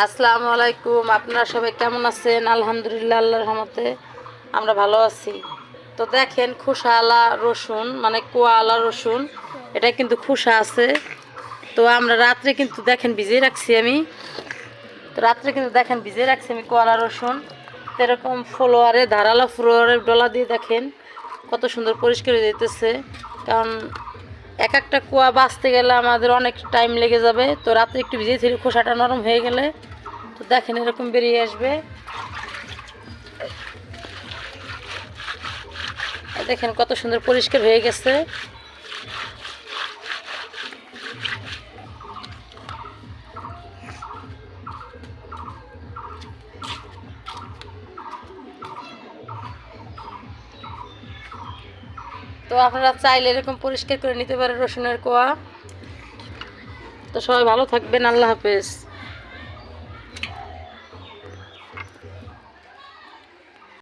আসসালামু আলাইকুম। আপনারা সবাই কেমন আছেন? আলহামদুলিল্লাহ, আল্লাহর রহমতে আমরা ভালো আছি। তো দেখেন, খোসাওয়ালা রসুন মানে কোয়াওয়ালা রসুন, এটা কিন্তু খোসা আছে। তো আমরা রাত্রে কিন্তু দেখেন ভিজিয়ে রাখছি আমি। তো রাত্রে কিন্তু দেখেন ভিজিয়ে রাখছি আমি কোয়াওয়ালা রসুন। তো এরকম ফ্লোয়ারে ধারালো ফ্লোয়ারের ডলা দিয়ে দেখেন কত সুন্দর পরিষ্কার হয়ে যেতেছে। কারণ এক একটা কুয়া বাছতে গেলে আমাদের অনেক টাইম লেগে যাবে। তো রাত্রে একটু ভিজিয়ে ছিল, খোসাটা নরম হয়ে গেলে তো দেখেন এরকম বেরিয়ে আসবে। দেখেন কত সুন্দর পরিষ্কার হয়ে গেছে। তো আপনারা চাইলে এরকম পরিষ্কার করে নিতে পারেন রসুনের কোয়া। তো সবাই ভালো থাকবেন, আল্লাহ হাফেজ।